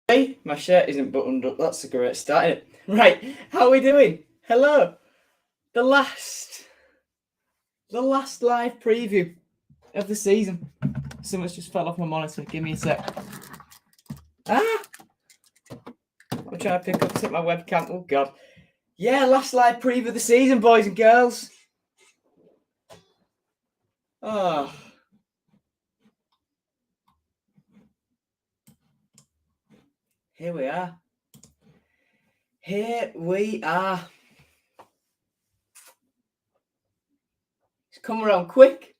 Hey, my shirt isn't buttoned up. That's a great start, isn't it? Right, how are we doing? Hello. The last live preview of the season. So much just fell off my monitor. Give me a sec. I'm trying to pick up my webcam. Oh god. Yeah, last live preview of the season, boys and girls. Oh. Here we are. It's come around quick.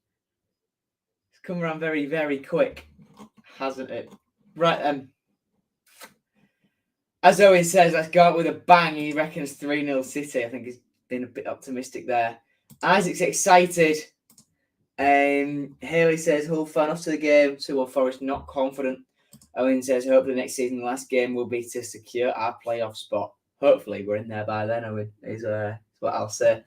It's come around very, very quick, hasn't it? Right then. As Owen says, let's go out with a bang. He reckons 3-0 City. I think he's been a bit optimistic there. Isaac's excited. Haley says, Hull fan off to the game. 2-1 Forest, not confident. Owen says, hope the next season, the last game will be to secure our playoff spot. Hopefully, we're in there by then, Owen, is what I'll say.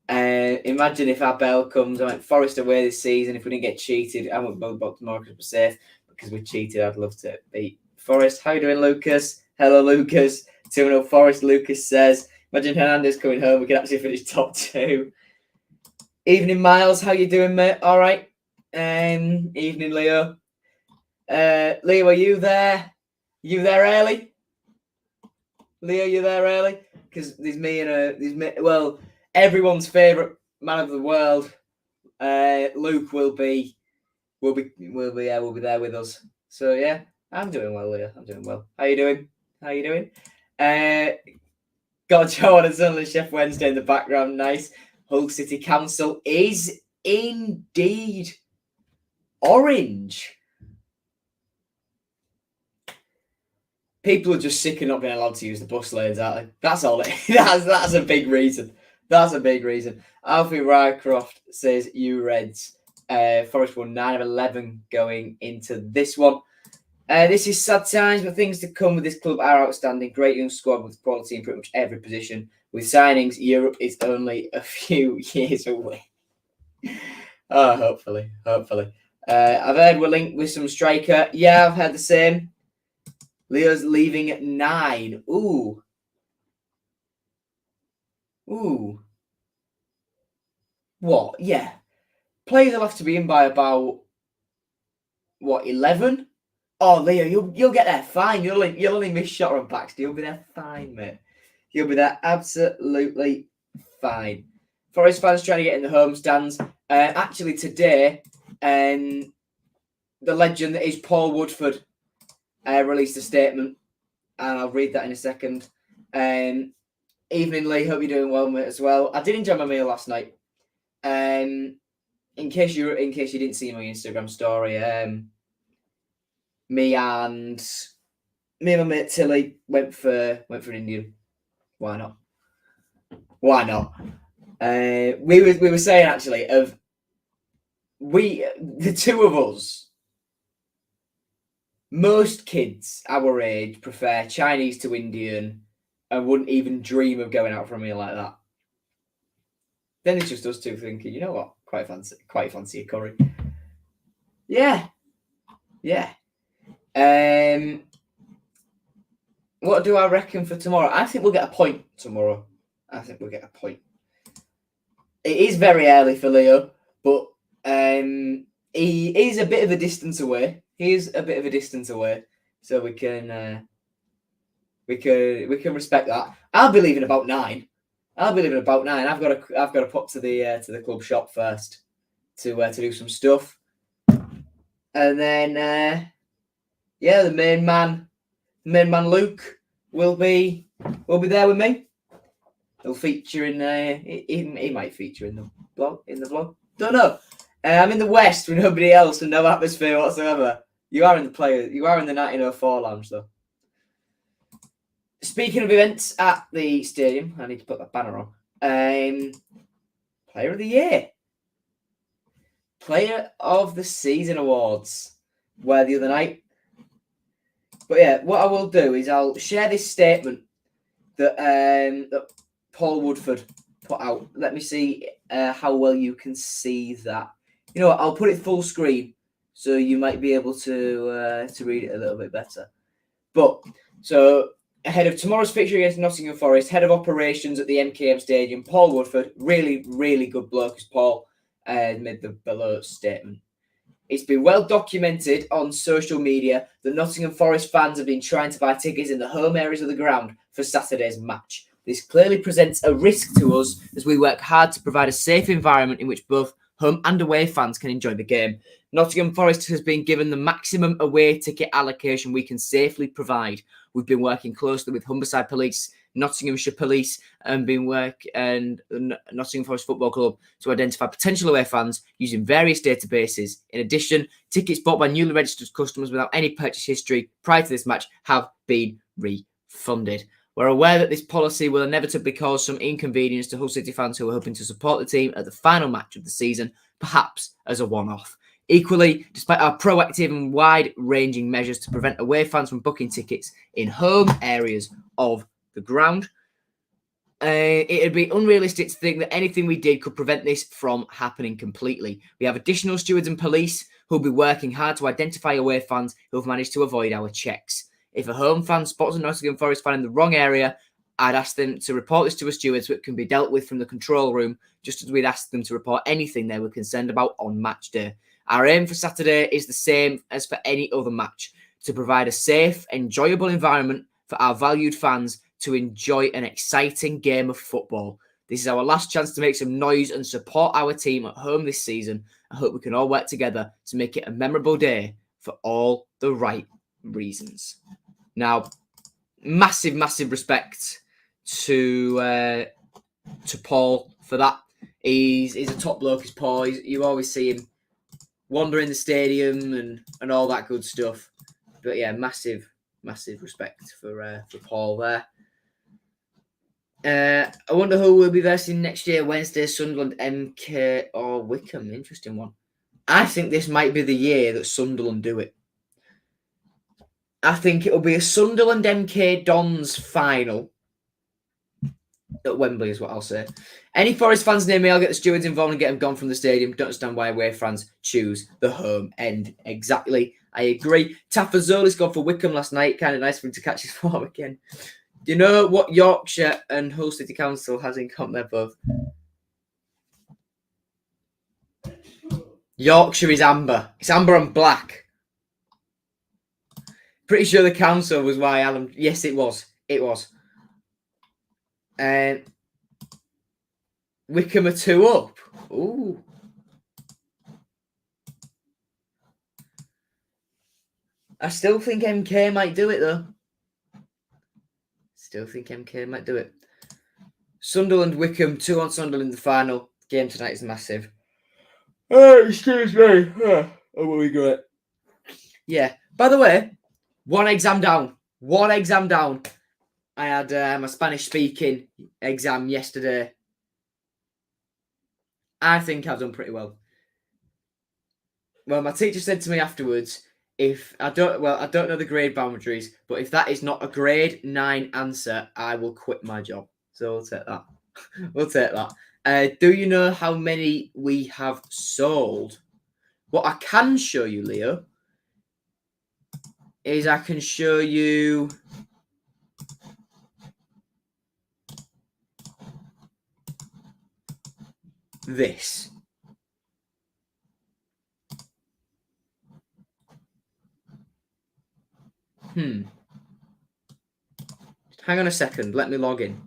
Imagine if our bell comes. I went Forest away this season. If we didn't get cheated, I won't bother about tomorrow because we're safe. Because we cheated, I'd love to beat Forest. How you doing, Lucas? Hello, Lucas. 2-0 Forest, Lucas says. Imagine Hernandez coming home. We could actually finish top 2. Evening, Miles. How you doing, mate? All right. Evening, Leo. Leo, are you there? You there early? Leo, you there early? Because there's me and everyone's favourite man of the world, Luke, will be there with us. So yeah, I'm doing well, Leo. I'm doing well. How you doing? Got Joe and Sunderland Chef Wednesday in the background. Nice. Hull City Council is indeed orange. People are just sick of not being allowed to use the bus lanes, aren't they? That's all. That's a big reason. That's a big reason. Alfie Rycroft says, you Reds. Forest won 9 of 11 going into this one. This is sad times, but things to come with this club are outstanding. Great young squad with quality in pretty much every position. With signings, Europe is only a few years away. Oh, hopefully. I've heard we're linked with some striker. Yeah, I've heard the same. Leo's leaving at 9. Ooh. What? Yeah. Players will have to be in by about 11? Oh, Leo, you'll get there fine. You'll only miss shot on Baxter. You'll be there fine, mate. You'll be there absolutely fine. Forest fans trying to get in the home stands. Actually, today, the legend that is Paul Woodford released a statement, and I'll read that in a second. Evening, Lee. Hope you're doing well, mate, as well. I did enjoy my meal last night. In case you didn't see my Instagram story, me and my mate Tilly went for an Indian. Why not? We were saying actually the two of us. Most kids our age prefer Chinese to Indian and wouldn't even dream of going out for a meal like that. Then it's just us two thinking, you know what? Quite fancy a curry. Yeah. What do I reckon for tomorrow? I think we'll get a point tomorrow. It is very early for Leo, but he is a bit of a distance away. So we can respect that. I'll be leaving about 9. I've got to pop to the club shop first to do some stuff, and then the main man Luke will be there with me. He'll feature in he might feature in the vlog. Don't know. I'm in the West with nobody else and no atmosphere whatsoever. You are in the 1904 lounge though. Speaking of events at the stadium, I need to put that banner on. Player of the Year. Player of the Season awards were the other night. But yeah, what I will do is I'll share this statement that Paul Woodford put out. Let me see how well you can see that. You know what? I'll put it full screen so you might be able to read it a little bit better. But so ahead of tomorrow's fixture against Nottingham Forest, head of operations at the MKM Stadium, Paul Woodford, really, really good bloke, as Paul made the below statement. It's been well documented on social media that Nottingham Forest fans have been trying to buy tickets in the home areas of the ground for Saturday's match. This clearly presents a risk to us as we work hard to provide a safe environment in which both home and away fans can enjoy the game. Nottingham Forest has been given the maximum away ticket allocation we can safely provide. We've been working closely with Humberside Police, Nottinghamshire Police, and Nottingham Forest Football Club to identify potential away fans using various databases. In addition, tickets bought by newly registered customers without any purchase history prior to this match have been refunded. We're aware that this policy will inevitably cause some inconvenience to Hull City fans who are hoping to support the team at the final match of the season, perhaps as a one-off. Equally, despite our proactive and wide-ranging measures to prevent away fans from booking tickets in home areas of the ground, it'd be unrealistic to think that anything we did could prevent this from happening completely. We have additional stewards and police who'll be working hard to identify away fans who have managed to avoid our checks. If a home fan spots a Nottingham Forest fan in the wrong area, I'd ask them to report this to a steward so it can be dealt with from the control room, just as we'd ask them to report anything they were concerned about on match day. Our aim for Saturday is the same as for any other match, to provide a safe, enjoyable environment for our valued fans to enjoy an exciting game of football. This is our last chance to make some noise and support our team at home this season. I hope we can all work together to make it a memorable day for all the right reasons. Now, massive respect to Paul for that. He's a top bloke, is Paul. You always see him wandering the stadium and all that good stuff. But yeah, massive respect for Paul there. I wonder who will be versing next year. Wednesday, Sunderland, MK or Wickham. Interesting one. I think this might be the year that Sunderland do it. I think it'll be a Sunderland MK Dons final at Wembley is what I'll say. Any Forest fans near me, I'll get the stewards involved and get them gone from the stadium. Don't understand why away fans choose the home end. Exactly. I agree. Tafazoli's gone for Wickham last night. Kind of nice for him to catch his form again. Do you know what Yorkshire and Hull City Council has in common? They're both. Yorkshire is amber. It's amber and black. Pretty sure the council was why Alan. Yes, it was. It was. Wickham are 2 up. Ooh. I still think MK might do it, though. Sunderland, Wickham, 2 on Sunderland in the final. Game tonight is massive. Oh, excuse me. Oh, will we great. Yeah. By the way, one exam down. I had my Spanish speaking exam yesterday. I think I've done pretty well. Well, my teacher said to me afterwards, I don't know the grade boundaries, but if that is not a grade 9 answer, I will quit my job. So we'll take that. Do you know how many we have sold? What I can show you, Leo, is I can show you this. Hang on a second. Let me log in.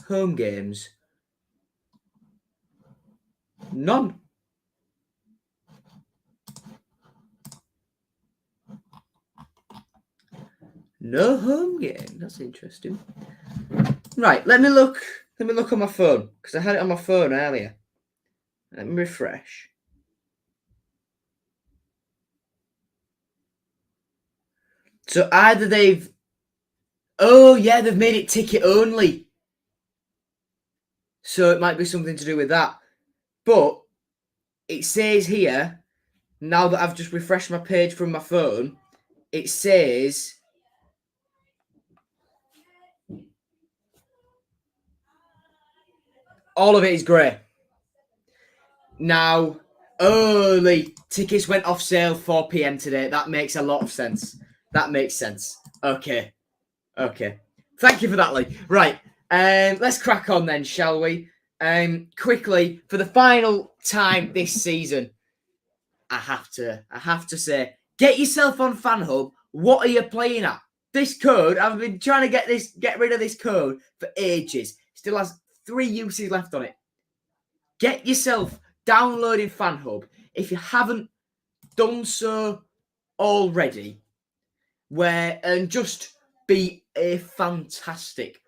Home games. None. No home game. That's interesting. Right, let me look on my phone, because I had it on my phone earlier. Let me refresh. So either they've made it ticket only. So it might be something to do with that. But it says here, now that I've just refreshed my page from my phone, it says all of it is grey. Now, early tickets went off sale 4 p.m. today. That makes a lot of sense. That makes sense. Okay. Thank you for that, Lee. Right. Let's crack on then, shall we? Quickly, for the final time this season, I have to say, get yourself on FanHub. What are you playing at? This code, I've been trying to get rid of this code for ages. Still has 3 uses left on it. Get yourself downloading FanHub if you haven't done so already. And just be a fantastic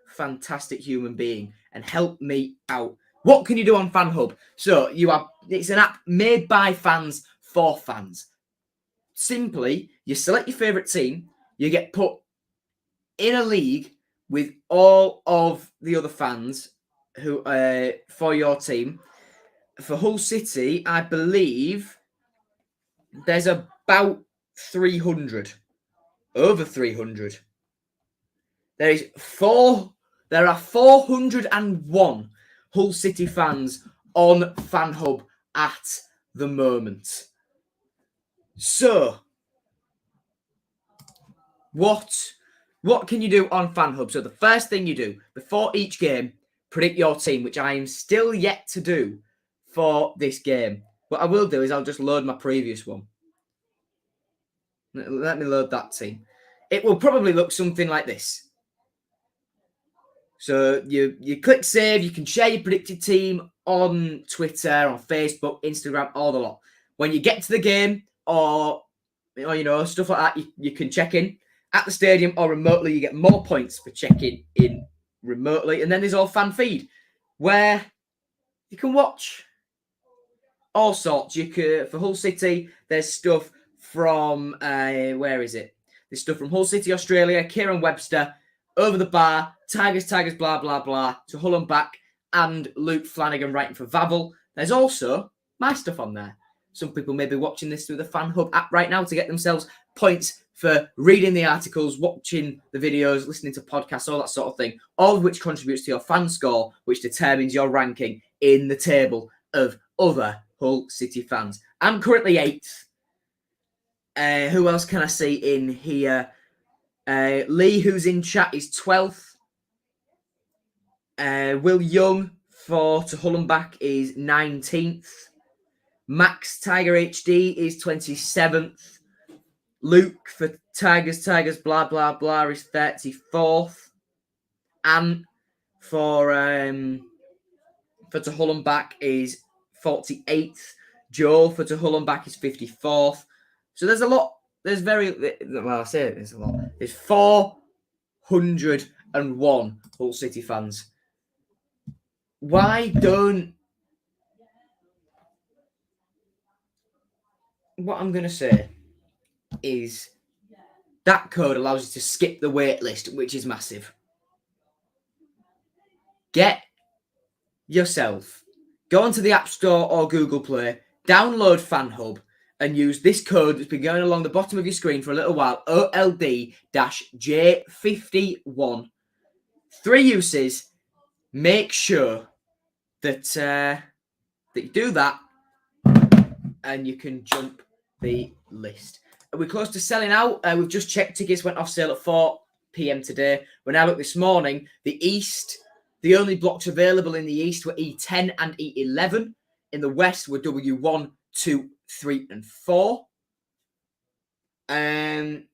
human being and help me out. What can you do on FanHub? So it's an app made by fans for fans. Simply, you select your favourite team, you get put in a league with all of the other fans who for your team. For Hull City, I believe there's about 300. Over 300. There are 401 Hull City fans on FanHub at the moment. So, what can you do on FanHub? So the first thing you do before each game, predict your team, which I am still yet to do for this game. What I will do is I'll just load my previous one. Let me load that team. It will probably look something like this. So you click save. You can share your predicted team on Twitter, on Facebook, Instagram, all the lot. When you get to the game or stuff like that, you can check in at the stadium or remotely. You get more points for checking in remotely. And then there's all fan feed where you can watch all sorts. For Hull City, there's stuff from where is it? There's stuff from Hull City, Australia, Kieran Webster, Over the Bar, Tigers, blah, blah, blah, to Hull and Back, and Luke Flanagan writing for Vavel. There's also my stuff on there. Some people may be watching this through the FanHub app right now to get themselves points for reading the articles, watching the videos, listening to podcasts, all that sort of thing, all of which contributes to your fan score, which determines your ranking in the table of other Hull City fans. I'm currently 8th. Who else can I see in here? Lee, who's in chat, is 12th. Will Young to Hull and Back is 19th. Max Tiger HD is 27th. Luke for Tigers, blah, blah, blah is 34th. Ant for To Hull and Back is 48th. Joel for To Hull and Back is 54th. So there's a lot. There's there's a lot. There's 401 Hull City fans. Why don't... What I'm going to say is that code allows you to skip the wait list, which is massive. Get yourself, go onto the App Store or Google Play, download FanHub, and use this code that's been going along the bottom of your screen for a little while, OLD-J51. 3 uses. Make sure that you do that, and you can jump the list. Are we close to selling out? We've just checked. Tickets went off sale at 4 p.m. today. When I looked this morning, the only blocks available in the East were E10 and E11. In the West were W1, 2, 3, and 4. And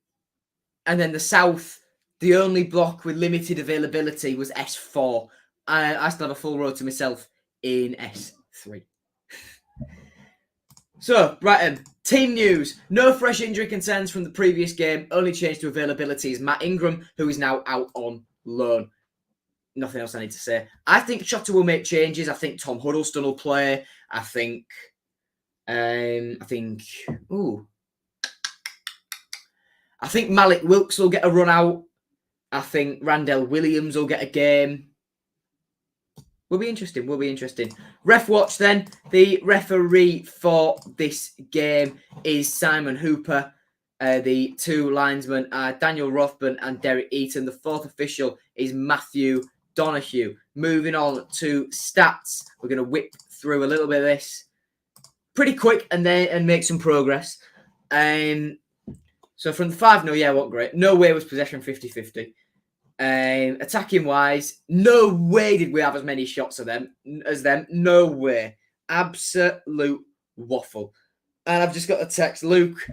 then the South, the only block with limited availability was S4. I still have a full row to myself in S3. So, Brighton, team news. No fresh injury concerns from the previous game. Only change to availability is Matt Ingram, who is now out on loan. Nothing else I need to say. I think Shotta will make changes. I think Tom Huddleston will play. I think Malik Wilkes will get a run out. I think Randell Williams will get a game. Will be interesting. Ref watch then. The referee for this game is Simon Hooper. The two linesmen are Daniel Rothburn and Derek Eaton. The fourth official is Matthew Donahue. Moving on to stats. We're going to whip through a little bit of this pretty quick and make some progress. So from the 5-0, yeah, what great. No way was possession 50-50. Attacking wise, no way did we have as many shots as them. No way. Absolute waffle. And I've just got a text. Luke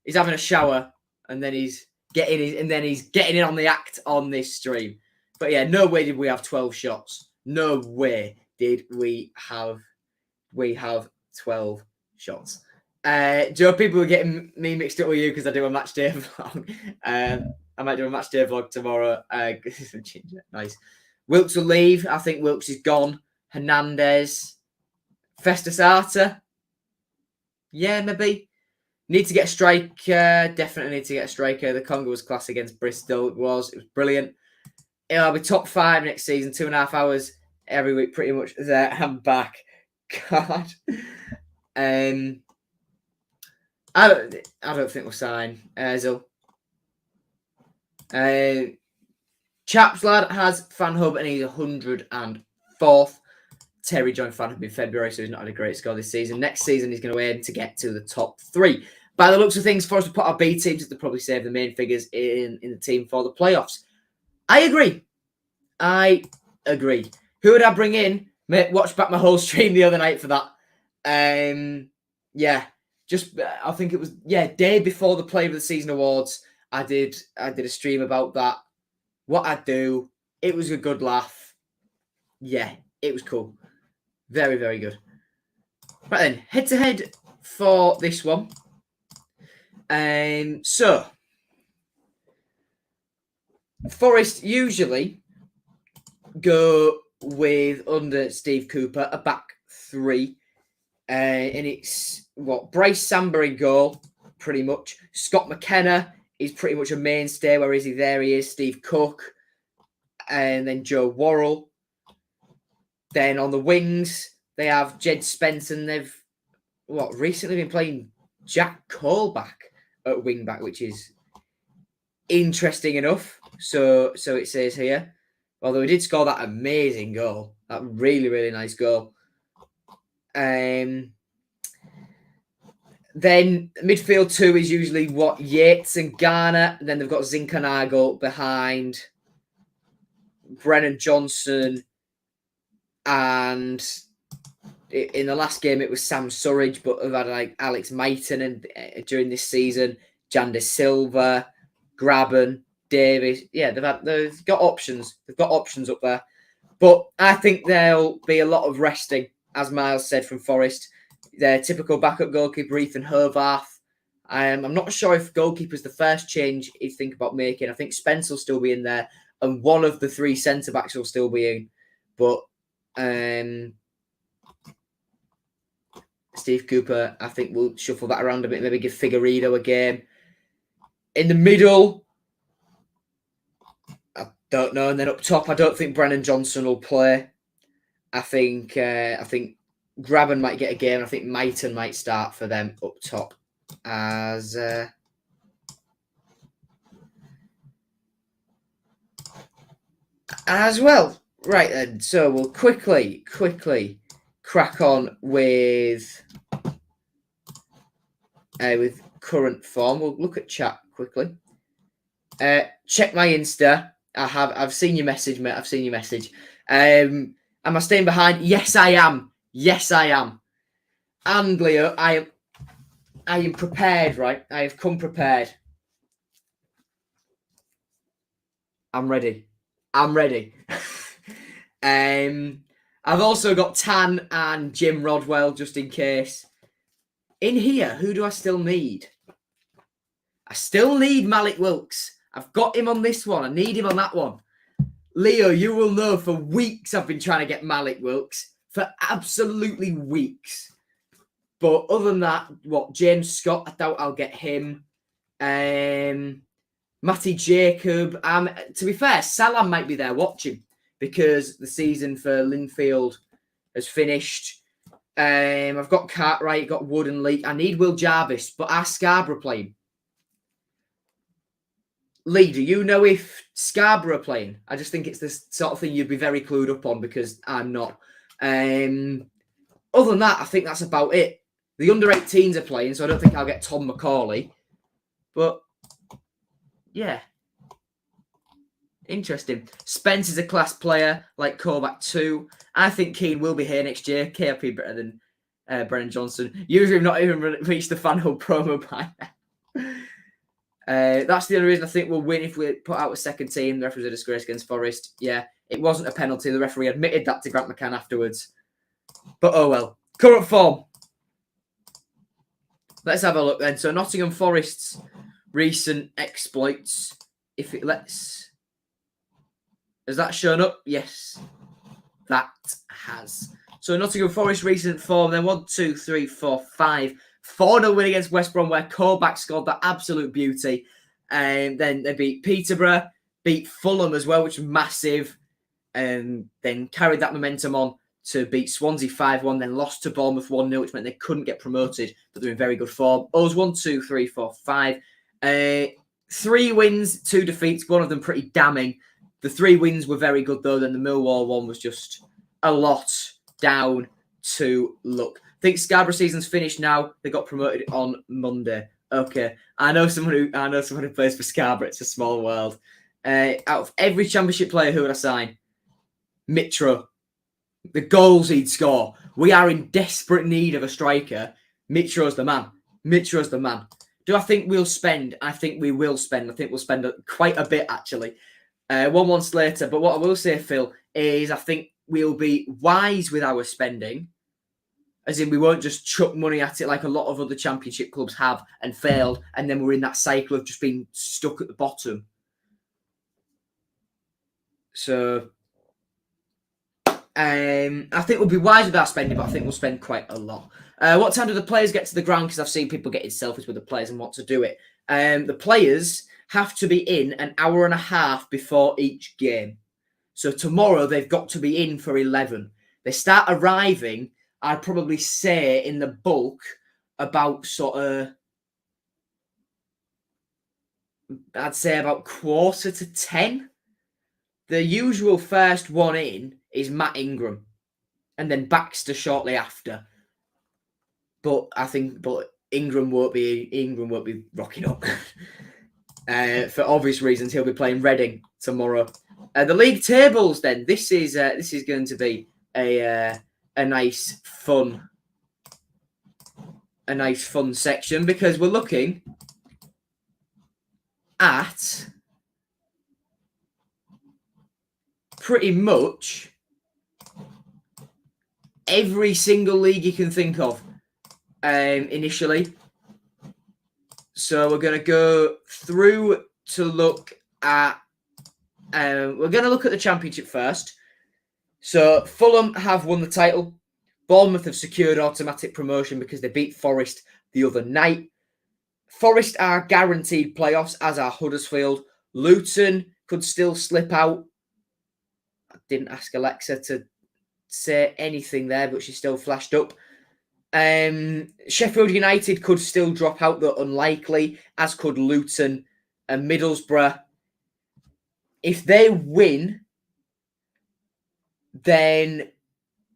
is having a shower and then he's getting in on the act on this stream. But yeah, no way did we have 12 shots. No way did we have 12 shots. Joe, people were getting me mixed up with you because I do a match day vlog. I might do a match day vlog tomorrow. Nice. Wilkes will leave. I think Wilkes is gone. Hernandez. Festus Arter. Yeah, maybe. Need to get a striker. Definitely need to get a striker. The Congo was class against Bristol. It was brilliant. I'll be top 5 next season. 2.5 hours every week, pretty much. There, I'm back. God. I don't think we'll sign Ozil. Chaps lad has FanHub and he's 104th. Terry joined FanHub in February, so he's not had a great score this season. Next season, he's going to aim to get to the top 3. By the looks of things, for us to put our B teams, to probably save the main figures in the team for the playoffs. I agree. Who would I bring in? Mate, watch back my whole stream the other night for that. Yeah. I think it was, day before the Player of the Season awards. I did a stream about that. What I'd do. It was a good laugh. Yeah, it was cool. Very, very good. Right then, head-to-head for this one. So, Forest usually go with, under Steve Cooper, a back 3. And it's, Bryce Samba in goal, pretty much. Scott McKenna is pretty much a mainstay. Where is he? There he is. Steve Cook. And then Joe Worrell. Then on the wings, they have Jed Spence, and they've recently been playing Jack Colback at wing back, which is interesting enough. So it says here. Although he did score that amazing goal, that really, really nice goal. Then midfield 2 is usually Yates and Garner. And then they've got Zinkernagel behind Brennan Johnson. And in the last game, it was Sam Surridge, but they've had Alex Maiton and during this season, Jan De Silva, Graben, Davis. Yeah, they've got options. They've got options up there. But I think there'll be a lot of resting, as Miles said from Forest. Their typical backup goalkeeper, Ethan Hovarth. I'm not sure if goalkeeper's the first change you think about making. I think Spence will still be in there, and one of the 3 centre-backs will still be in. But Steve Cooper, I think, will shuffle that around a bit, maybe give Figueiredo a game. In the middle, I don't know. And then up top, I don't think Brennan Johnson will play. I think Graben might get a game. I think Maiton might start for them up top as well. Right then, so we'll quickly crack on with current form. We'll look at chat quickly. Check my Insta. I've seen your message, mate. I've seen your message. Am I staying behind? Yes, I am. And Leo, I am prepared, right? I have come prepared. I'm ready. I've also got Tan and Jim Rodwell, just in case. In here, who do I still need? I still need Malik Wilkes. I've got him on this one. I need him on that one. Leo, you will know for weeks I've been trying to get Malik Wilkes. For absolutely weeks. But other than that, James Scott, I doubt I'll get him. Matty Jacob. To be fair, Salam might be there watching because the season for Linfield has finished. I've got Cartwright, got Wood and Leak. I need Will Jarvis, but are Scarborough playing? Lee, do you know if Scarborough are playing? I just think it's this sort of thing you'd be very clued up on because I'm not. Other than that, I think that's about it. The under-18s are playing, so I don't think I'll get Tom McCauley. But, yeah. Interesting. Spence is a class player, like Kovac too. I think Keane will be here next year. KRP better than Brennan Johnson. Usually we've not even reached the FanHub promo by now. That's the only reason I think we'll win if we put out a second team. The referee was a disgrace against Forest. Yeah, it wasn't a penalty. The referee admitted that to Grant McCann afterwards. But oh well. Current form. Let's have a look then. So Nottingham Forest's recent exploits. If it lets... Has that shown up? Yes, that has. So Nottingham Forest recent form. Then 1, 2, 3, 4, 5. 4-0 win against West Brom where Kovac scored that absolute beauty. And then they beat Peterborough, beat Fulham as well, which was massive. And then carried that momentum on to beat Swansea 5-1, then lost to Bournemouth 1-0, which meant they couldn't get promoted, but they're in very good form. Us 1, 2, 3, 4, 5. 3 wins, 2 defeats, one of them pretty damning. The 3 wins were very good though, then the Millwall one was just a lot down to luck. I think Scarborough season's finished now. They got promoted on Monday. Okay, I know someone who plays for Scarborough. It's a small world. Out of every Championship player, who would I sign? Mitro. The goals he'd score. We are in desperate need of a striker. Mitro's the man. Mitro's the man. Do I think we'll spend? I think we will spend. I think we'll spend quite a bit actually. 1 month later. But what I will say, Phil, is I think we'll be wise with our spending. As in, we won't just chuck money at it like a lot of other Championship clubs have and failed, and then we're in that cycle of just being stuck at the bottom. So, I think we'll be wise with our spending, but I think we'll spend quite a lot. What time do the players get to the ground? Because I've seen people getting selfies with the players and want to do it. The players have to be in an hour and a half before each game. So tomorrow they've got to be in for 11. They start arriving, I'd probably say, in the bulk about I'd say about 9:45. The usual first one in is Matt Ingram, and then Baxter shortly after. But Ingram won't be rocking up. For obvious reasons, he'll be playing Reading tomorrow. The league tables, then. This is going to be a nice fun section because we're looking at pretty much every single league you can think of initially. So we're going to go through to look at... we're going to look at the Championship first. So Fulham have won the title. Bournemouth have secured automatic promotion because they beat Forest the other night. Forest are guaranteed playoffs, as are Huddersfield. Luton could still slip out. I didn't ask Alexa to say anything there, but she still flashed up. Sheffield United could still drop out, though unlikely, as could Luton and Middlesbrough. If they win, then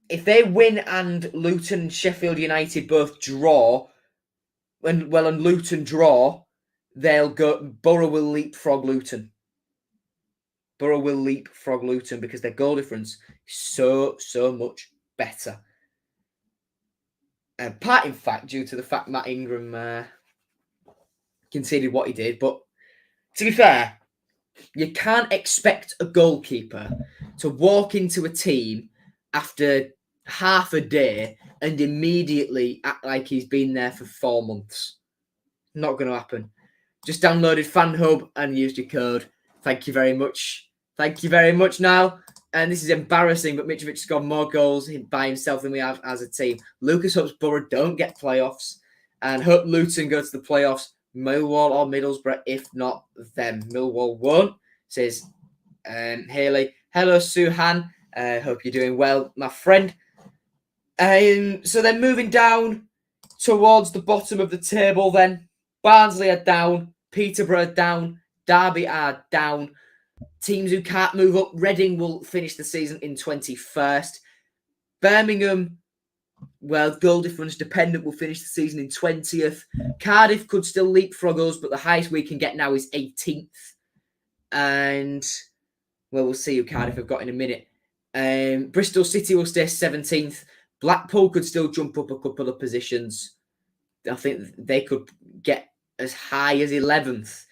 if they win and Luton and Sheffield United both draw, and Luton draw, they'll go. Borough will leapfrog Luton. Borough will leapfrog Luton because their goal difference is so much better. Part, in fact, due to the fact Matt Ingram conceded what he did. But to be fair, you can't expect a goalkeeper to walk into a team after half a day and immediately act like he's been there for 4 months. Not going to happen. Just downloaded FanHub and used your code. Thank you very much. Thank you very much now. And this is embarrassing, but Mitrovic has got more goals by himself than we have as a team. Lucas hopes Borough don't get playoffs and hope Luton go to the playoffs. Millwall or Middlesbrough, if not them. Millwall won't, says Haley. Hello, Suhan. Hope you're doing well, my friend. So then moving down towards the bottom of the table then. Barnsley are down. Peterborough are down. Derby are down. Teams who can't move up, Reading will finish the season in 21st. Birmingham, well, goal difference dependent, will finish the season in 20th. Cardiff could still leapfrog us, but the highest we can get now is 18th. And, well, we'll see who Cardiff have got in a minute. Bristol City will stay 17th. Blackpool could still jump up a couple of positions. I think they could get as high as 11th.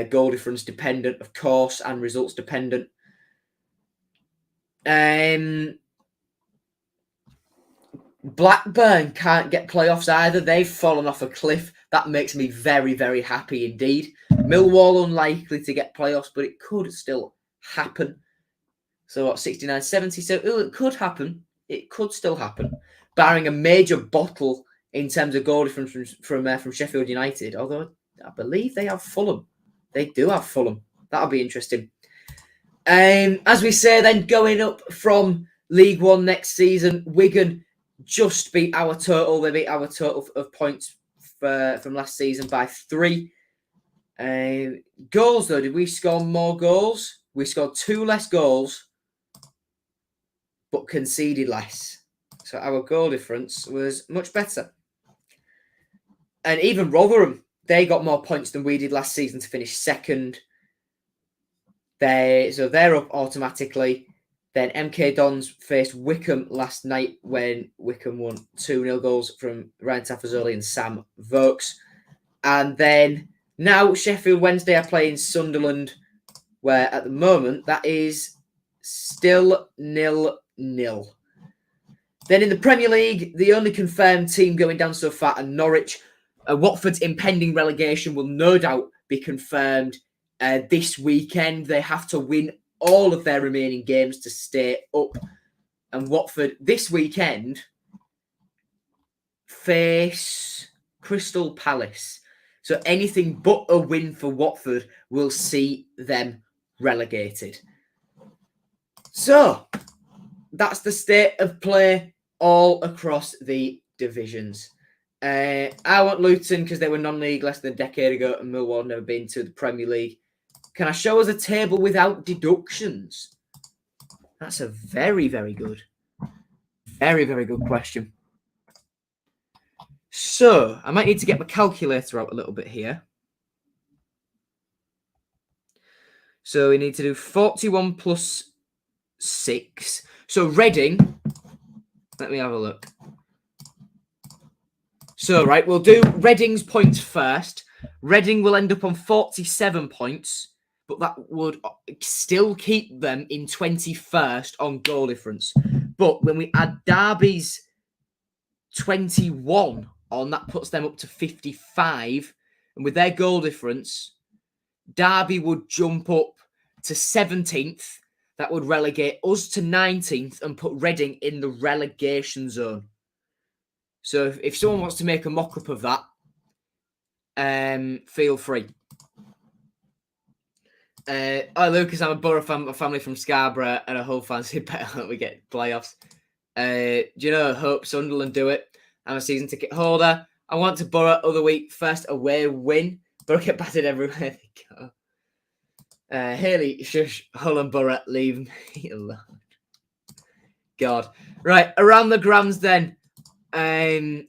Goal difference dependent, of course, and results dependent. Blackburn can't get playoffs either. They've fallen off a cliff. That makes me very, very happy indeed. Millwall unlikely to get playoffs, but it could still happen. So what, 69, 70? So it could happen. It could still happen, barring a major bottle in terms of goal difference from Sheffield United. Although I believe they have Fulham. They do have Fulham. That'll be interesting. As we say, then going up from League One next season, Wigan just beat our total. They beat our total of points from last season by 3. Goals, though, did we score more goals? We scored 2 less goals, but conceded less. So our goal difference was much better. And even Rotherham, they got more points than we did last season to finish second. They're up automatically. Then MK Dons faced Wickham last night when Wickham won 2-0 goals from Ryan Tafazoli and Sam Vokes. And then now Sheffield Wednesday are playing Sunderland, where at the moment that is still 0-0. Then in the Premier League, the only confirmed team going down so far are Norwich. Watford's impending relegation will no doubt be confirmed this weekend. They have to win all of their remaining games to stay up. And Watford this weekend face Crystal Palace. So anything but a win for Watford will see them relegated. So that's the state of play all across the divisions. I want Luton because they were non-league less than a decade ago and Millwall never been to the Premier League. Can I show us a table without deductions? That's a very, very good question. So, I might need to get my calculator out a little bit here. So, we need to do 41 plus 6. So, Reading, let me have a look. So, right, we'll do Reading's points first. Reading will end up on 47 points, but that would still keep them in 21st on goal difference. But when we add Derby's 21 on, that puts them up to 55. And with their goal difference, Derby would jump up to 17th. That would relegate us to 19th and put Reading in the relegation zone. So if someone wants to make a mock-up of that, feel free. Hi, Lucas. I'm a Borough fan, a family from Scarborough, and a whole fancy bet that we get playoffs. Do you know, hope Sunderland do it. I'm a season ticket holder. I want to Borough other week. First away win. Borough get battered everywhere they go. Haley, shush, Hull and Borough, leave me alone. God. Right, around the grams then. On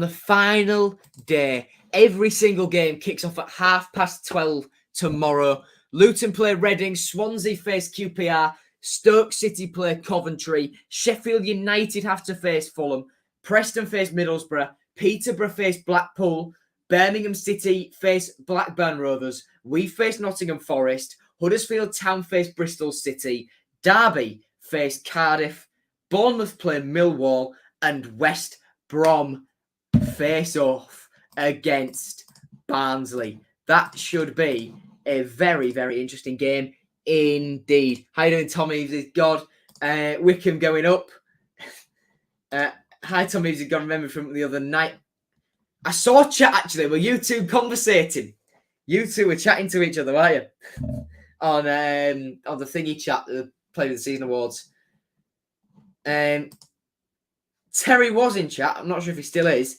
the final day, every single game kicks off at 12:30 tomorrow. Luton play Reading, Swansea face QPR, Stoke City play Coventry, Sheffield United have to face Fulham, Preston face Middlesbrough, Peterborough face Blackpool, Birmingham City face Blackburn Rovers, we face Nottingham Forest, Huddersfield Town face Bristol City, Derby face Cardiff, Bournemouth play Millwall, and West Brom face off against Barnsley. That should be a very, very interesting game indeed. How you doing, Tom Eves? God, Wickham going up. Hi, Tom Eves. Got remembered from the other night. I saw chat actually. Were you two conversating? You two were chatting to each other, weren't you? On the thingy chat, the Play of the Season Awards. Terry was in chat. I'm not sure if he still is.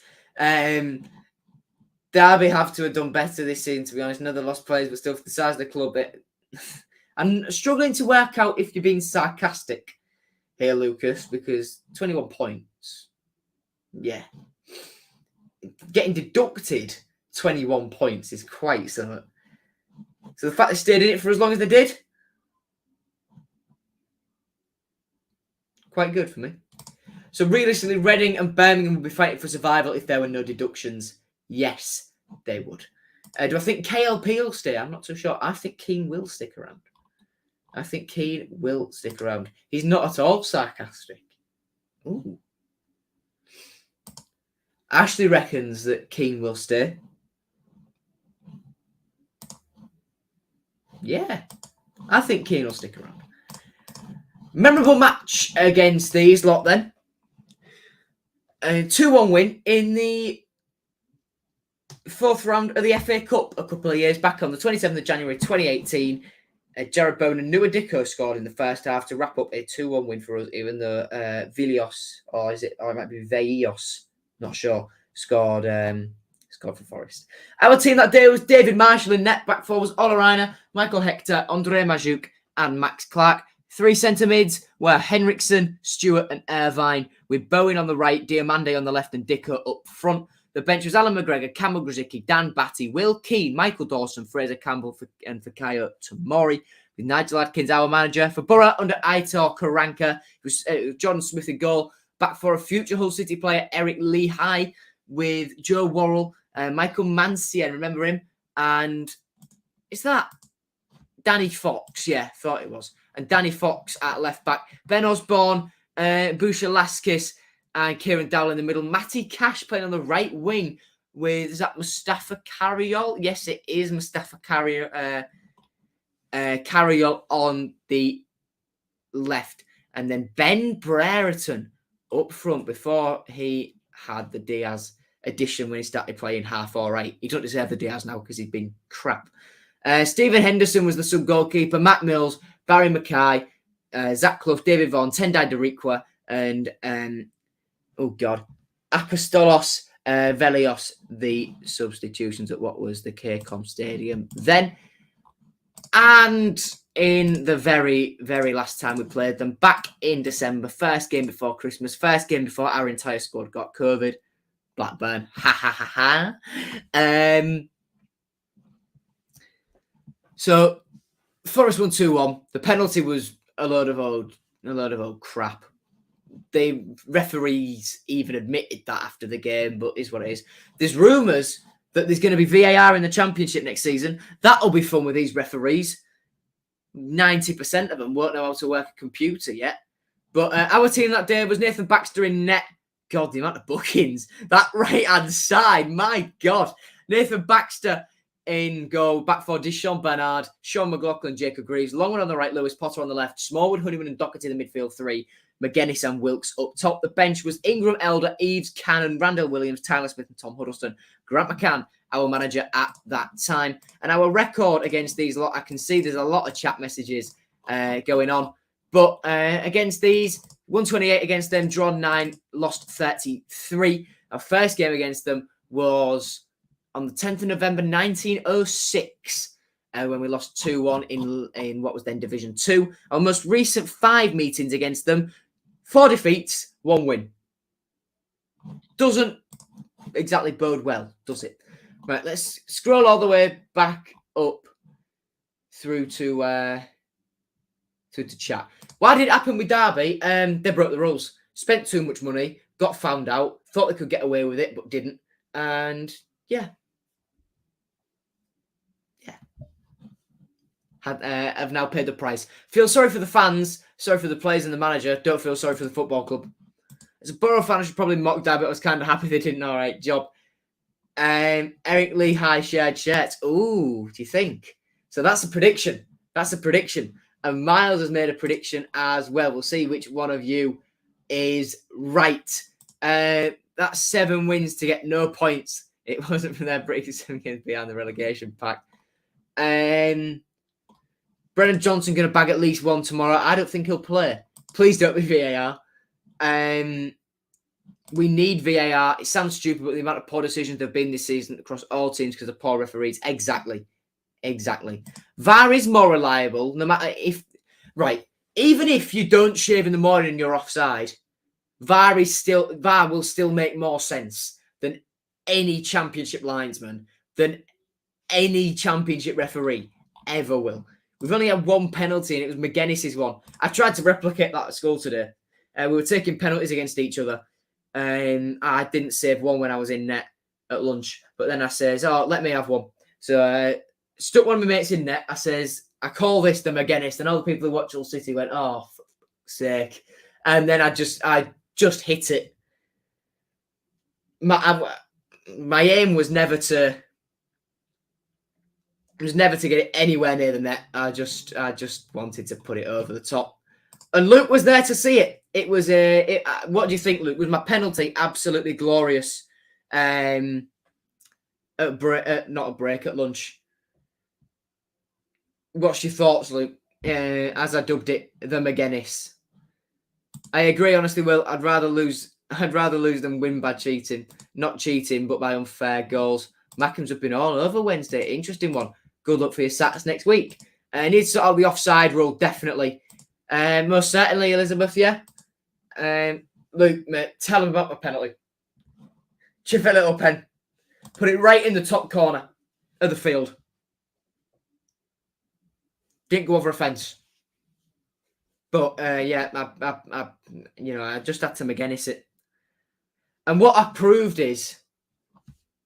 Derby have to have done better this season, to be honest. Another lost players, but still for the size of the club. I'm struggling to work out if you're being sarcastic here, Lucas, because 21 points. Yeah. Getting deducted 21 points is quite something. So the fact they stayed in it for as long as they did, quite good for me. So realistically, Reading and Birmingham would be fighting for survival if there were no deductions. Yes, they would. Do I think KLP will stay? I'm not too sure. I think Keane will stick around. He's not at all sarcastic. Ooh. Ashley reckons that Keane will stay. Yeah, I think Keane will stick around. Memorable match against these lot then. A 2-1 win in the fourth round of the FA Cup a couple of years back on the 27th of January 2018. Jared Bowen and Nua Dicko scored in the first half to wrap up a 2-1 win for us, even though Vilios, or it might be Veios, not sure, scored for Forest. Our team that day was David Marshall in net, back four was Olareiner, Michael Hector, Andre Majuk, and Max Clark. Three centre mids were Henriksen, Stewart, and Irvine, with Bowen on the right, Diamande on the left, and Dicko up front. The bench was Alan McGregor, Campbell Grzycki, Dan Batty, Will Keane, Michael Dawson, Fraser Campbell, and Fikayo Tomori. With Nigel Adkins, our manager. For Borough, under Aitor Karanka, it was Jordan Smith in goal. Back for a future Hull City player, Eric Lehigh, with Joe Worrell, Michael Mancian, remember him? And is that Danny Fox? Yeah, thought it was. And Danny Fox at left back. Ben Osborne, Busha Laskis, and Kieran Dowell in the middle. Matty Cash playing on the right wing with, is that Mustafa Carriol? Yes, it is Mustafa Carriol on the left. And then Ben Brereton up front before he had the Diaz addition when he started playing half all right. He don't deserve the Diaz now because he'd been crap. Stephen Henderson was the sub-goalkeeper. Matt Mills, Barry Mackay, Zach Clough, David Vaughan, Tendai Darikwa, and Apostolos Velios, the substitutions at what was the KCOM Stadium then. And in the very, very last time we played them, back in December, first game before Christmas, first game before our entire squad got COVID, Blackburn, So Forest won 2-1. The penalty was a load of old crap. The referees even admitted that after the game, but is what it is. There's rumours that there's going to be VAR in the Championship next season. That'll be fun with these referees. 90% of them won't know how to work a computer yet. But our team that day was Nathan Baxter in net. God, the amount of bookings. That right-hand side, my God. Nathan Baxter in goal, back for Deshaun Bernard, Sean McLaughlin, Jacob Greaves. Longwood on the right, Lewis Potter on the left, Smallwood, Honeyman and Doherty in the midfield three, McGuinness and Wilkes up top. The bench was Ingram, Elder, Eves, Cannon, Randall Williams, Tyler Smith and Tom Huddleston. Grant McCann, our manager at that time. And our record against these lot, I can see there's a lot of chat messages going on. But against these, 128 against them, drawn 9, lost 33. Our first game against them was on the 10th of November 1906, when we lost 2-1 in what was then Division 2. Our most recent 5 meetings against them, 4 defeats, 1 win. Doesn't exactly bode well, does it? Right, let's scroll all the way back up through to chat. Why did it happen with Derby? They broke the rules. Spent too much money, got found out, thought they could get away with it, but didn't. And yeah. Have now paid the price. Feel sorry for the fans, sorry for the players and the manager. Don't feel sorry for the football club. As a Borough fan, I should probably mock Derby, but I was kind of happy they did an all right job. Eric Lehigh shared shirts. Ooh, do you think? So that's a prediction. And Miles has made a prediction as well. We'll see which one of you is right. That's 7 wins to get no points. It wasn't for their breaking 7 games behind the relegation pack. Brennan Johnson going to bag at least 1 tomorrow. I don't think he'll play. Please don't be VAR. We need VAR. It sounds stupid, but the amount of poor decisions there have been this season across all teams because of poor referees. Exactly. VAR is more reliable, no matter if... Right. Even if you don't shave in the morning and you're offside, VAR will still make more sense than any championship linesman, than any championship referee ever will. We've only had one penalty, and it was McGuinness's one. I tried to replicate that at school today. We were taking penalties against each other. I didn't save one when I was in net at lunch, but then I says, "Oh, let me have one." So I stuck one of my mates in net. I says, "I call this the McGuinness," and all the people who watch Hull City went, "Oh, for fuck's sake!" And then I just hit it. My aim was never to get it anywhere near the net. I just wanted to put it over the top. And Luke was there to see it. It was what do you think, Luke? Was my penalty absolutely glorious? Not a break, at lunch. What's your thoughts, Luke? As I dubbed it, the McGuinness. I agree, honestly, Will. I'd rather lose than win by cheating. Not cheating, but by unfair goals. Mackham's have been all over Wednesday. Interesting one. Good luck for your Sats next week. Need to sort out the offside rule, definitely. Most certainly, Elizabeth, yeah. Luke, mate, tell him about my penalty. Chip a little pen. Put it right in the top corner of the field. Didn't go over a fence. But, yeah, I just had to McGuinness it. And what I proved is,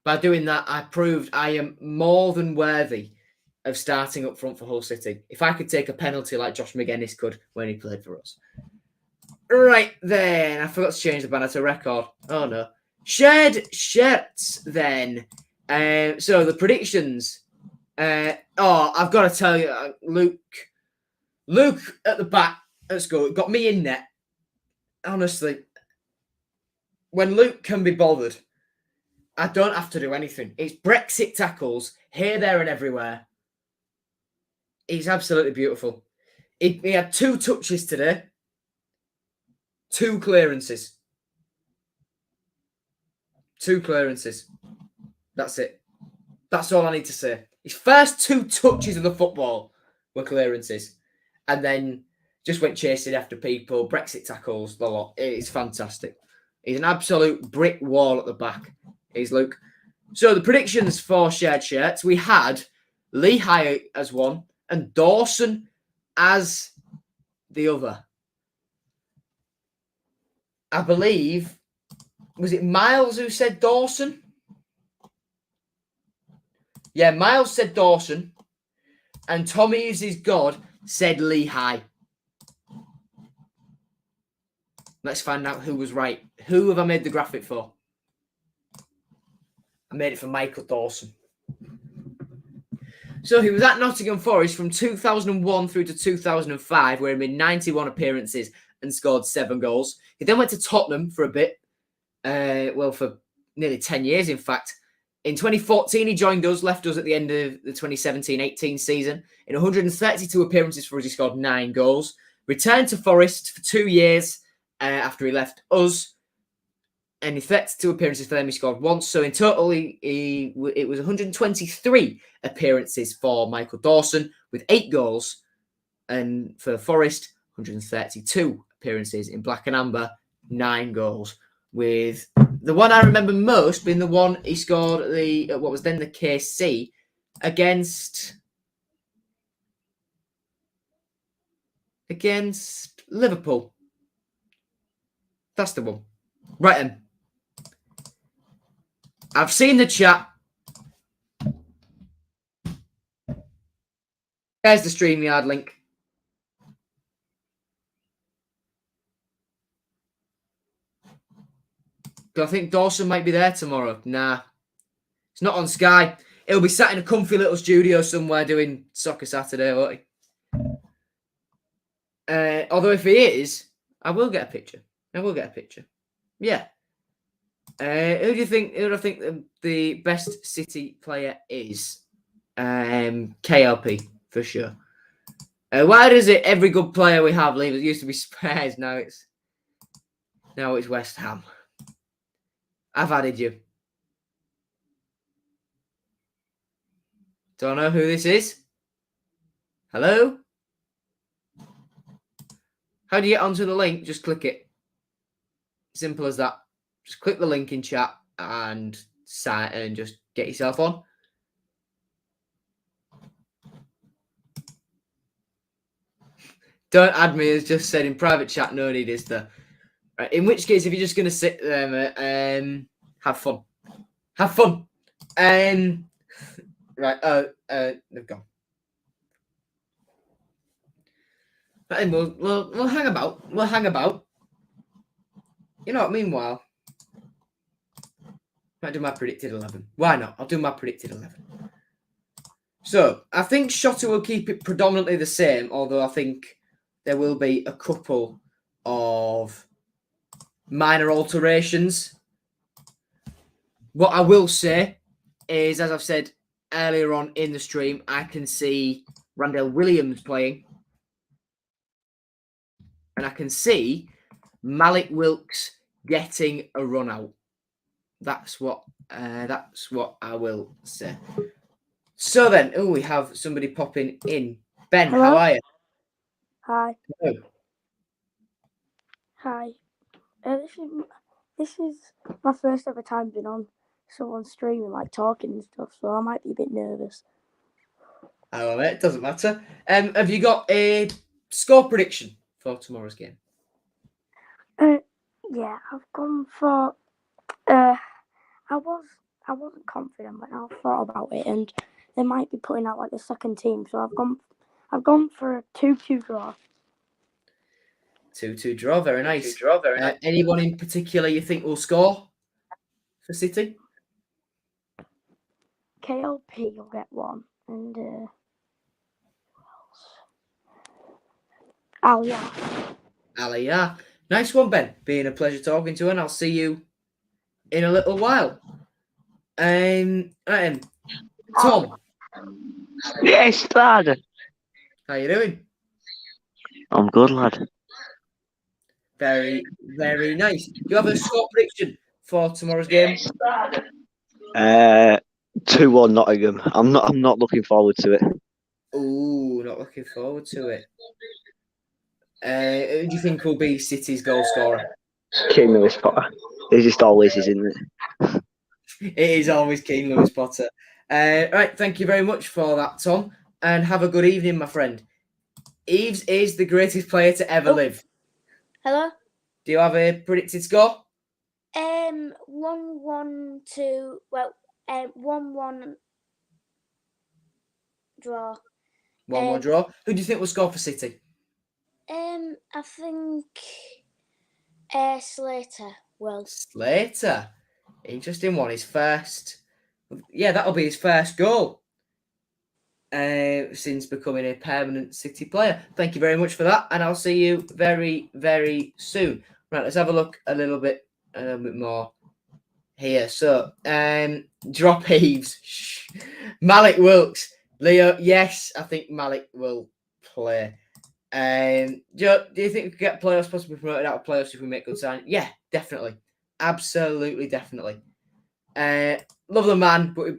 by doing that, I proved I am more than worthy of starting up front for Hull City. If I could take a penalty like Josh McGuinness could when he played for us. Right then, I forgot to change the banner to record. Oh no. Shared shirts then. So the predictions. I've got to tell you, Luke at the back at school got me in net. Honestly, when Luke can be bothered, I don't have to do anything. It's Brexit tackles here, there, and everywhere. He's absolutely beautiful. He had 2 touches today. 2 clearances. 2 clearances. That's it. That's all I need to say. His first 2 touches of the football were clearances. And then just went chasing after people. Brexit tackles, the lot. It's fantastic. He's an absolute brick wall at the back. He's Luke. So the predictions for shared shirts. We had Lee Hyatt as one and Dawson as the other. I believe, was it Miles who said Dawson? Yeah, Miles said Dawson. And Tommy is his God said Lee High. Let's find out who was right. Who have I made the graphic for? I made it for Michael Dawson. So he was at Nottingham Forest from 2001 through to 2005, where he made 91 appearances and scored 7 goals. He then went to Tottenham for a bit. For nearly 10 years, in fact. In 2014, he joined us, left us at the end of the 2017-18 season. In 132 appearances for us, he scored 9 goals. Returned to Forest for 2 years after he left us. And in 32 appearances for them, he scored once. So in total, it was 123 appearances for Michael Dawson with 8 goals. And for Forest, 132 appearances in black and amber, 9 goals. With the one I remember most being the one he scored at what was then the KC against Liverpool. That's the one. Right then. I've seen the chat. There's the StreamYard link. Do I think Dawson might be there tomorrow? Nah. It's not on Sky. He'll be sat in a comfy little studio somewhere doing Soccer Saturday, won't he? Although if he is, I will get a picture. Yeah. Who do I think the best City player is? KLP, for sure. Why does it every good player we have leave? It used to be Spurs, now it's West Ham. I've added you. Don't know who this is. Hello? How do you get onto the link? Just click it. Simple as that. Just click the link in chat and sign and just get yourself on. Don't add me, as just said in private chat. No need, is there? Right, in which case, if you're just going to sit there, have fun. Have fun. Right. They've gone. Right, we'll hang about. We'll hang about. You know what? Meanwhile, I might do my predicted 11. Why not? I'll do my predicted 11. So I think Shota will keep it predominantly the same, although I think there will be a couple of minor alterations. What I will say is, as I've said earlier on in the stream, I can see Randell Williams playing. And I can see Malik Wilks getting a run out. That's what I will say. So then, we have somebody popping in. Ben, Hello? how are you? Hi. Hello. Hi. This is my first ever time being on someone's stream and like talking and stuff, so I might be a bit nervous. Oh, it doesn't matter. Have you got a score prediction for tomorrow's game? Yeah, I've gone for. I wasn't confident, but I thought about it, and they might be putting out like the second team, so I've gone for a 2-2 draw. 2-2 draw, very nice. Anyone in particular you think will score for City? KLP will get one, and who else? Ali, yeah. Nice one, Ben. Been a pleasure talking to you, and I'll see you in a little while. Tom. Yes, lad. How you doing? I'm good, lad. Very, very nice. Do you have a score prediction for tomorrow's game? 2-1 Nottingham. I'm not looking forward to it. Ooh, not looking forward to it. Who do you think will be City's goal scorer? Keane Lewis Potter. He just always is, isn't it? It is always Keane Lewis Potter. Right, thank you very much for that, Tom, and have a good evening, my friend. Eves is the greatest player to ever live. Hello. Do you have a predicted score? 1-1-2. Well, 1-1 draw. 1-1 draw. Who do you think will score for City? I think Slater will. Slater. Interesting one. His first. Yeah, that'll be his first goal since becoming a permanent City player. Thank you very much for that, and I'll see you very, very soon. Right, let's have a look a little bit more here. So, drop Eves. Malik Wilks. Leo, yes, I think Malik will play. Joe, do you think we could get playoffs, possibly promoted out of playoffs if we make good sign? Yeah, definitely. Absolutely, definitely. Love the man, but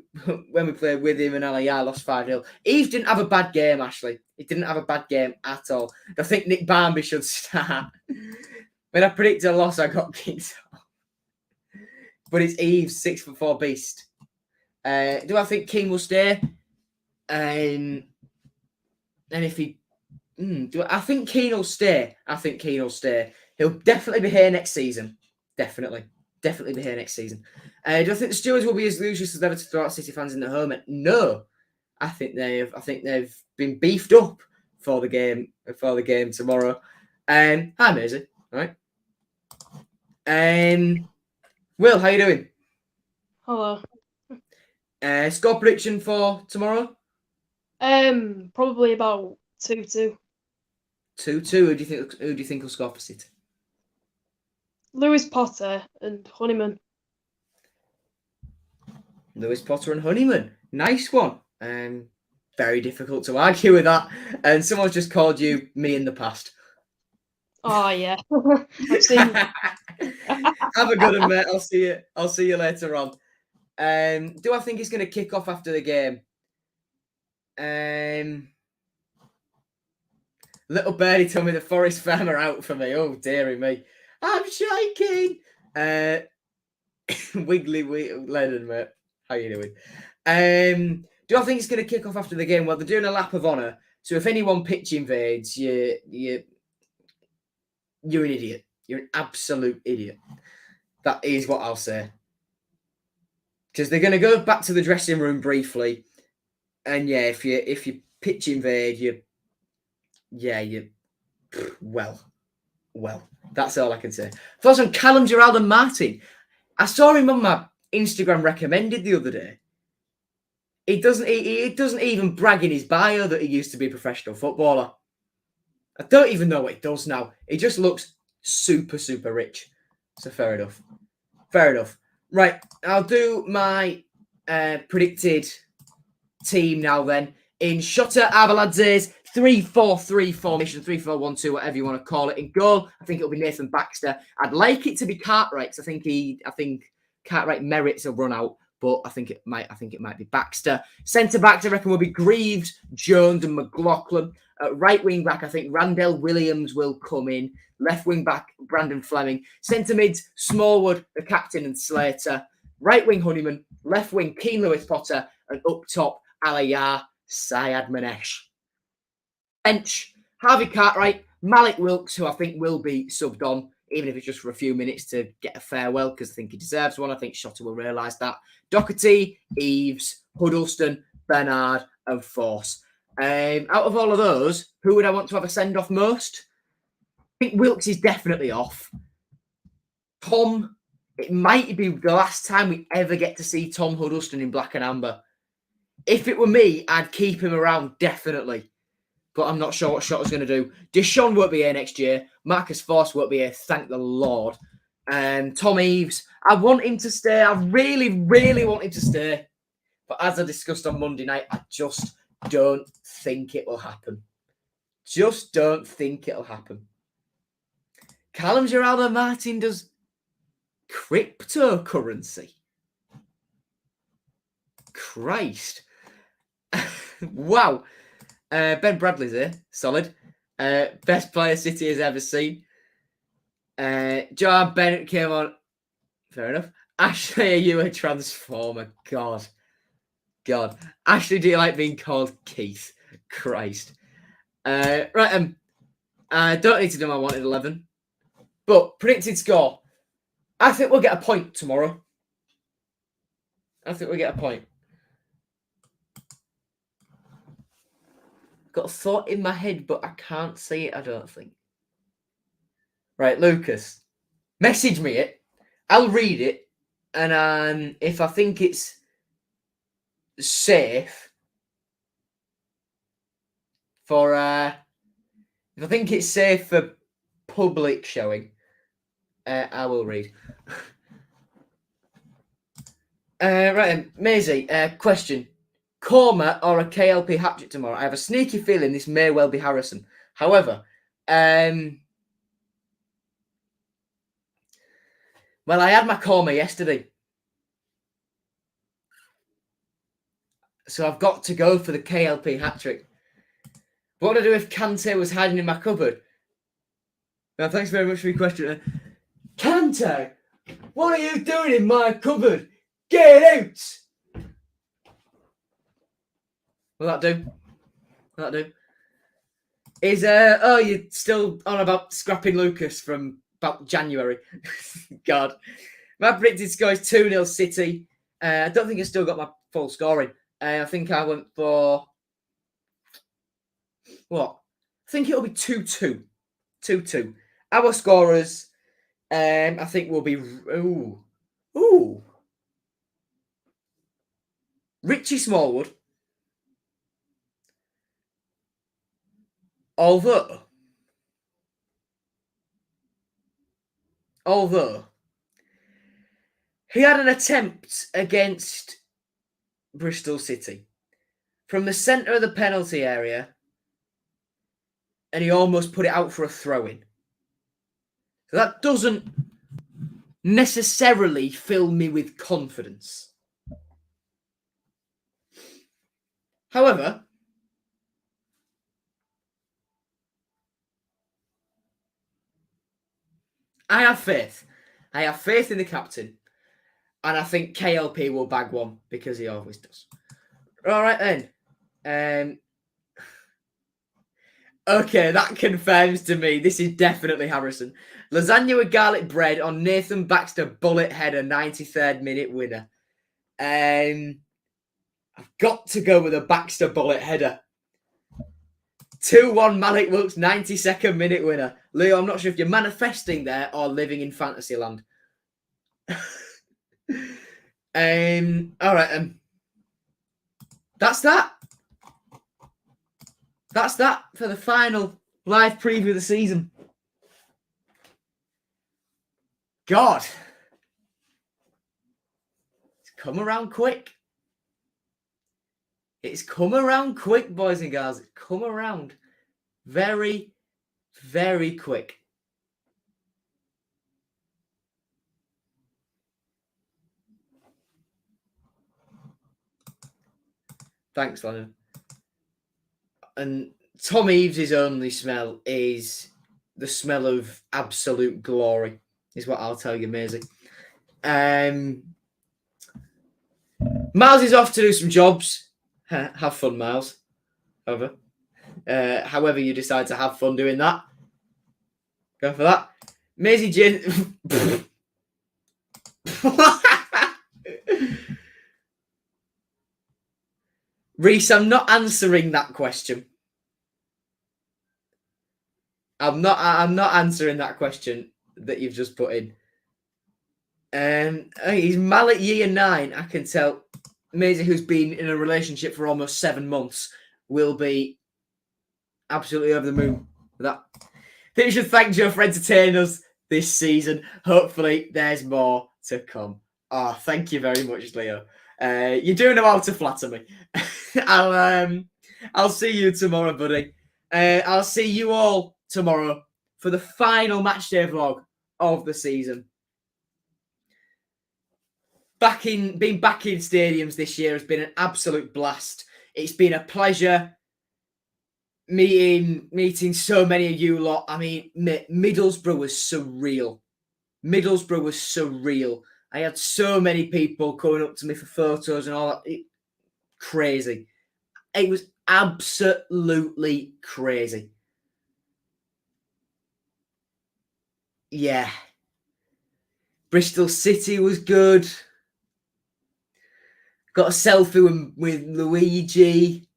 when we played with him and I lost 5-0. Eves didn't have a bad game, Ashley. He didn't have a bad game at all. I think Nick Barmby should start. When I predicted a loss, I got kicked off. But it's Eves, 6'4" beast. Do I think Keane will stay? And if he... I think Keane will stay. He'll definitely be here next season. Definitely be here next season. Do I think the stewards will be as loose as ever to throw out City fans in the home? No. I think they've been beefed up for the game tomorrow. Hi, Maisie. All right. Will, how you doing? Hello. Score prediction for tomorrow? Probably about 2-2. 2-2. Who do you think will score for City? Lewis Potter and Honeyman. Lewis Potter and Honeyman. Nice one. Very difficult to argue with that. And someone's just called you me in the past. Oh yeah, I've seen. Have a good one, mate. I'll see you later on. Do I think it's going to kick off after the game? Little birdie told me the Forest Farm are out for me. Oh, dearie me. I'm shaking. Wiggly Lennon, mate. How you doing? Do I think it's going to kick off after the game? Well, they're doing a lap of honour. So if anyone pitch invades, you're an idiot. You're an absolute idiot. That is what I'll say. Because they're going to go back to the dressing room briefly. And yeah, if you pitch invade, well, that's all I can say. Thoughts on Callum Gerald Martin? I saw him on my Instagram recommended the other day. He doesn't even brag in his bio that he used to be a professional footballer. I don't even know what he does now. He just looks super, super rich. So fair enough. Right, I'll do my predicted team now then. In Shota Avaladze's 3-4-3 formation, 3-4-1-2, whatever you want to call it. In goal, I think it'll be Nathan Baxter. I'd like it to be Cartwright, because I think Cartwright merits a run out, but I think it might be Baxter. Centre backs, I reckon, will be Greaves, Jones, and McLaughlin. Right wing back, I think Randell Williams will come in. Left wing back, Brandon Fleming. Centre mids, Smallwood, the captain, and Slater. Right wing, Honeyman. Left wing, Keane Lewis Potter. And up top, Alayar, Syed Manesh. Bench, Harvey Cartwright, Malik Wilkes, who I think will be subbed on, even if it's just for a few minutes to get a farewell, because I think he deserves one. I think Shota will realise that. Doherty, Eves, Huddleston, Bernard, and Force. Out of all of those, who would I want to have a send-off most? I think Wilkes is definitely off. Tom, it might be the last time we ever get to see Tom Huddleston in black and amber. If it were me, I'd keep him around, definitely. But I'm not sure what Shota's going to do. Deshaun won't be here next year. Marcus Force won't be here, thank the Lord. Tom Eves, I want him to stay. I really, really want him to stay. But as I discussed on Monday night, I just don't think it will happen. Just don't think it'll happen. Callum Geraldo Martin does cryptocurrency. Christ. Wow. Ben Bradley's here. Solid. Best player City has ever seen. Joanne Bennett came on. Fair enough. Ashley, are you a transformer? God. Ashley, do you like being called Keith? Christ. Right. I don't need to do my wanted 11. But predicted score. I think we'll get a point tomorrow. Got a thought in my head, but I can't say it, I don't think. Right, Lucas. Message me it. I'll read it. And if I think it's safe for public showing, I will read. Right then, Maisie, question. Korma or a KLP hat-trick tomorrow? I have a sneaky feeling this may well be Harrison. However, well, I had my Korma yesterday. So I've got to go for the KLP hat-trick. What would I do if Kante was hiding in my cupboard? Now, thanks very much for your question. Kante, what are you doing in my cupboard? Get out! Will that do? Is you're still on about scrapping Lucas from about January. God. My predicted score is 2-0 City. I don't think I still got my full scoring. I think I went for what? I think it'll be 2-2. 2-2. Our scorers, I think will be Richie Smallwood. Although he had an attempt against Bristol City from the centre of the penalty area, and he almost put it out for a throw-in. So that doesn't necessarily fill me with confidence. However, I have faith. I have faith in the captain. And I think KLP will bag one because he always does. All right, then. Okay, that confirms to me this is definitely Harrison. Lasagna with garlic bread on Nathan Baxter bullet header, 93rd minute winner. I've got to go with a Baxter bullet header. 2-1 Malik Wilkes, 92nd minute winner. Leo, I'm not sure if you're manifesting there or living in fantasy land. All right, that's that. That's that for the final live preview of the season. God. It's come around quick. It's come around quick, boys and girls. It's come around very, very quick. Thanks, Lennon. And Tom Eves' only smell is the smell of absolute glory, is what I'll tell you, Maisie. Miles is off to do some jobs. Have fun, Miles. However you decide to have fun doing that. Go for that. Maisie Jane. Reese, I'm not answering that question. I'm not answering that question that you've just put in. He's Malik year 9. I can tell. Maisie, who's been in a relationship for almost 7 months, will be absolutely over the moon with that. I think we should thank Joe for entertaining us this season. Hopefully, there's more to come. Oh, thank you very much, Leo. You're doing well to flatter me. I'll see you tomorrow, buddy. I'll see you all tomorrow for the final Matchday vlog of the season. Being back in stadiums this year has been an absolute blast. It's been a pleasure meeting so many of you lot. I mean, Middlesbrough was surreal. Middlesbrough was surreal. I had so many people coming up to me for photos and all that. Crazy. It was absolutely crazy. Yeah. Bristol City was good. Got a selfie with Luigi.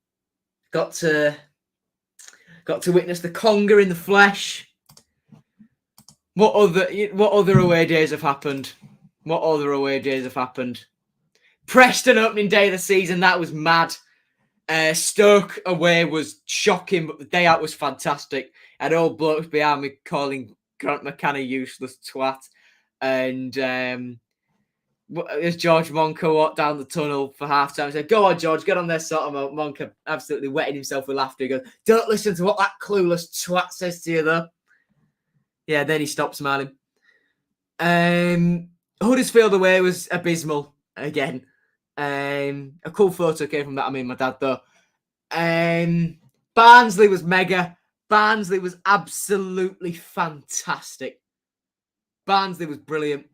Got to witness the conga in the flesh. What other away days have happened? What other away days have happened? Preston opening day of the season, that was mad. Stoke away was shocking, but the day out was fantastic. I had old blokes behind me calling Grant McCann a useless twat. And as George Monco walked down the tunnel for half-time, he said, "Go on, George, get on there, sort of." Monco absolutely wetting himself with laughter. He goes, "Don't listen to what that clueless twat says to you, though." Yeah, then he stopped smiling. Huddersfield away was abysmal again. A cool photo came from that. I mean, my dad, though. Barnsley was mega. Barnsley was absolutely fantastic. Barnsley was brilliant.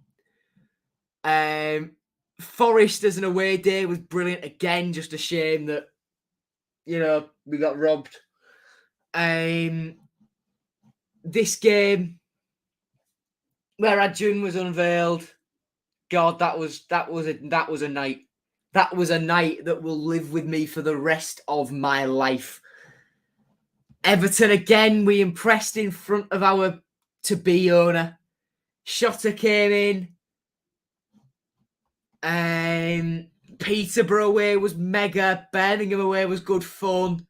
Forest as an away day was brilliant again. Just a shame that, we got robbed. This game where Adjun was unveiled, God, that was a night. That was a night that will live with me for the rest of my life. Everton again, we impressed in front of our to-be owner. Shotter came in. Peterborough away was mega. Birmingham away was good fun.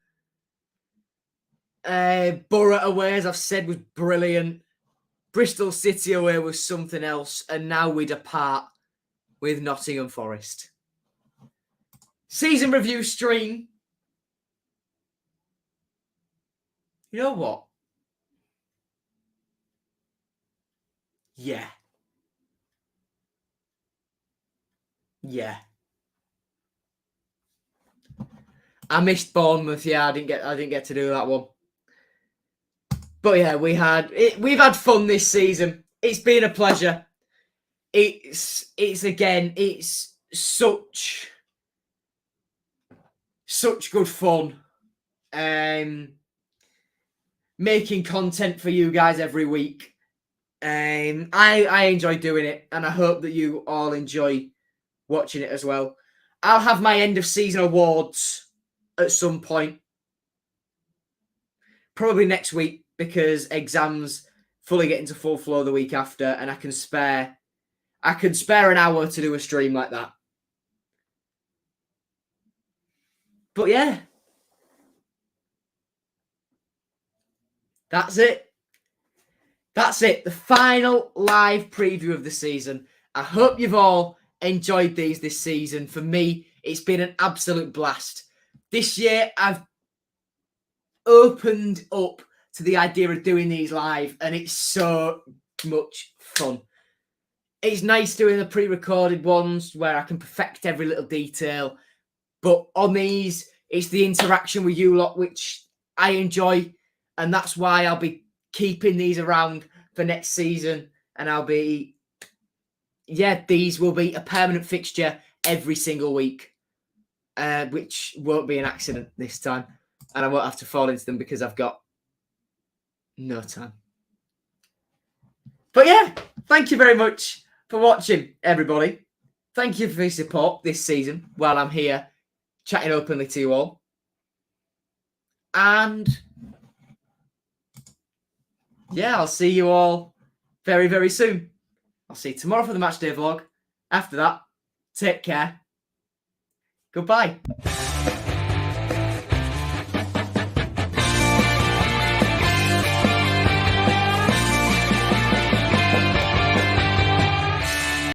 Borough away, as I've said, was brilliant. Bristol City away was something else. And now we depart with Nottingham Forest. Season review stream. You know what? Yeah. Yeah. I missed Bournemouth. Yeah, I didn't get to do that one. But yeah, we've had fun this season. It's been a pleasure. It's such good fun. Making content for you guys every week. I enjoy doing it, and I hope that you all enjoy watching it as well. I'll have my end of season awards at some point, probably next week, because exams fully get into full flow the week after, and I can spare an hour to do a stream like that. But yeah, that's it. That's it. The final live preview of the season. I hope you've all enjoyed these this season. For me, it's been an absolute blast. This year, I've opened up to the idea of doing these live, and it's so much fun. It's nice doing the pre-recorded ones where I can perfect every little detail. But on these, it's the interaction with you lot, which I enjoy. And that's why I'll be keeping these around for next season. And these will be a permanent fixture every single week, which won't be an accident this time. And I won't have to fall into them because I've got no time. But yeah, thank you very much for watching, everybody. Thank you for your support this season while I'm here chatting openly to you all. And yeah, I'll see you all very, very soon. I'll see you tomorrow for the Matchday vlog. After that, take care. Goodbye.